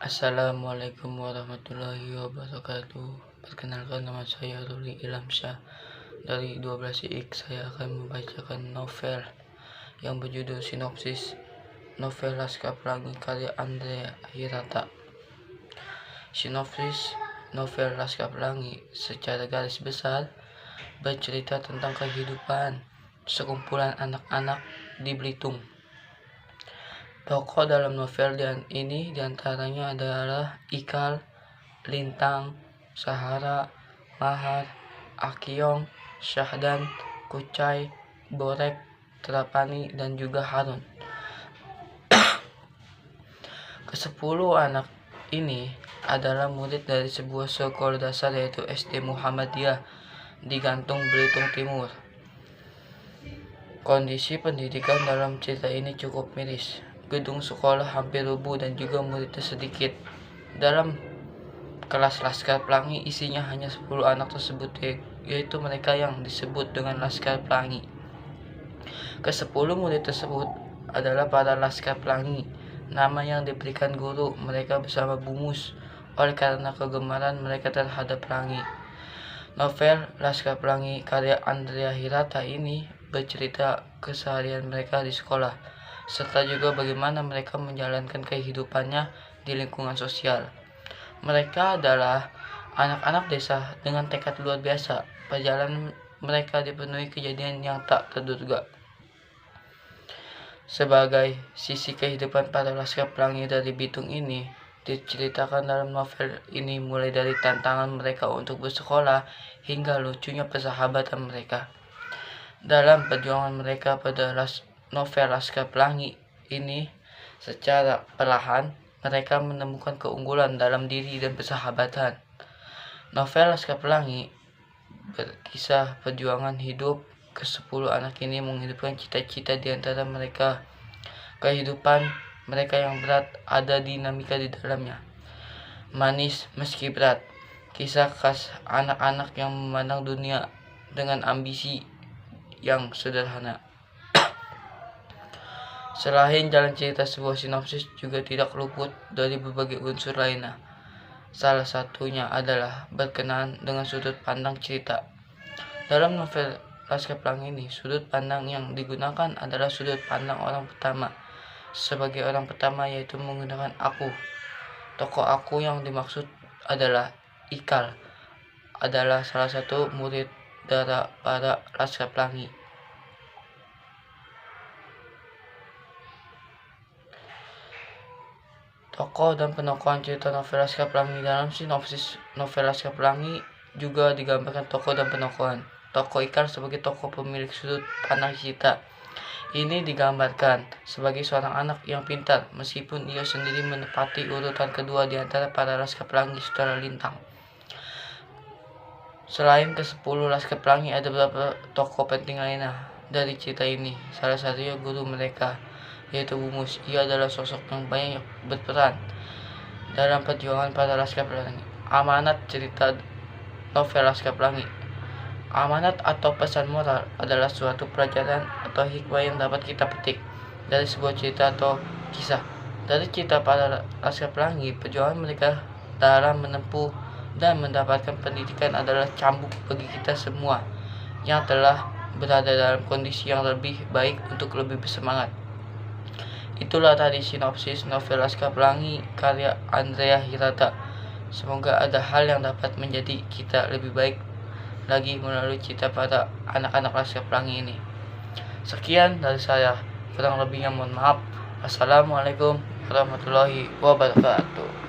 Assalamualaikum warahmatullahi wabarakatuh. Perkenalkan, nama saya Ruli Ilhamsyah. Dari 12 saya akan membacakan novel yang berjudul Sinopsis, novel Laskar Pelangi karya Andrea Hirata. Sinopsis novel Laskar Pelangi secara garis besar bercerita tentang kehidupan sekumpulan anak-anak di Belitung. Tokoh dalam novel ini diantaranya adalah Ikal, Lintang, Sahara, Mahar, Akyong, Syahdan, Kucai, Borek, Terapani, dan juga Harun. Kesepuluh anak ini adalah murid dari sebuah sekolah dasar yaitu SD Muhammadiyah di Gantung, Belitung Timur. Kondisi pendidikan dalam cerita ini cukup miris. Gedung sekolah hampir rubuh dan juga muridnya sedikit. Dalam kelas Laskar Pelangi isinya hanya 10 anak tersebut, yaitu mereka yang disebut dengan Laskar Pelangi. Ke-10 murid tersebut adalah para Laskar Pelangi, nama yang diberikan guru mereka bersama Bumus oleh karena kegemaran mereka terhadap pelangi. Novel Laskar Pelangi karya Andrea Hirata ini bercerita keseharian mereka di sekolah, serta juga bagaimana mereka menjalankan kehidupannya di lingkungan sosial. Mereka adalah anak-anak desa dengan tekad luar biasa. Perjalanan mereka dipenuhi kejadian yang tak terduga. Sebagai sisi kehidupan para Laskar Pelangi dari Bitung ini diceritakan dalam novel ini, mulai dari tantangan mereka untuk bersekolah hingga lucunya persahabatan mereka. Dalam perjuangan mereka pada novel Laskar Pelangi ini, secara perlahan mereka menemukan keunggulan dalam diri dan persahabatan. Novel Laskar Pelangi berkisah perjuangan hidup ke-10 anak ini menghidupkan cita-cita di antara mereka. Kehidupan mereka yang berat ada dinamika di dalamnya. Manis meski berat. Kisah khas anak-anak yang memandang dunia dengan ambisi yang sederhana. Selain jalan cerita, sebuah sinopsis juga tidak luput dari berbagai unsur lainnya. Salah satunya adalah berkenaan dengan sudut pandang cerita. Dalam novel Laskar Pelangi ini, sudut pandang yang digunakan adalah sudut pandang orang pertama. Sebagai orang pertama yaitu menggunakan aku. Tokoh aku yang dimaksud adalah Ikal, adalah salah satu murid dari para Laskar Pelangi. Tokoh dan penokohan cerita novel Laskar Pelangi. Dalam sinopsis novel Laskar Pelangi juga digambarkan tokoh dan penokohan. Tokoh Ikal sebagai tokoh pemilik sudut pandang cerita ini digambarkan sebagai seorang anak yang pintar, meskipun ia sendiri menepati urutan kedua di antara para Laskar Pelangi setelah Lintang. Selain ke-10 Laskar Pelangi, ada beberapa tokoh penting lainnya dari cerita ini. Salah satunya guru mereka, yaitu Bumus. Ia adalah sosok yang banyak berperan dalam perjuangan para Laskar Pelangi. Amanat cerita novel Laskar Pelangi. Amanat atau pesan moral adalah suatu pelajaran atau hikmah yang dapat kita petik dari sebuah cerita atau kisah. Dari cerita para Laskar Pelangi, perjuangan mereka dalam menempuh dan mendapatkan pendidikan adalah cambuk bagi kita semua yang telah berada dalam kondisi yang lebih baik untuk lebih bersemangat. Itulah tadi sinopsis novel Laskar Pelangi karya Andrea Hirata. Semoga ada hal yang dapat menjadi kita lebih baik lagi melalui cerita pada anak-anak Laskar Pelangi ini. Sekian dari saya, kurang lebihnya mohon maaf. Assalamualaikum warahmatullahi wabarakatuh.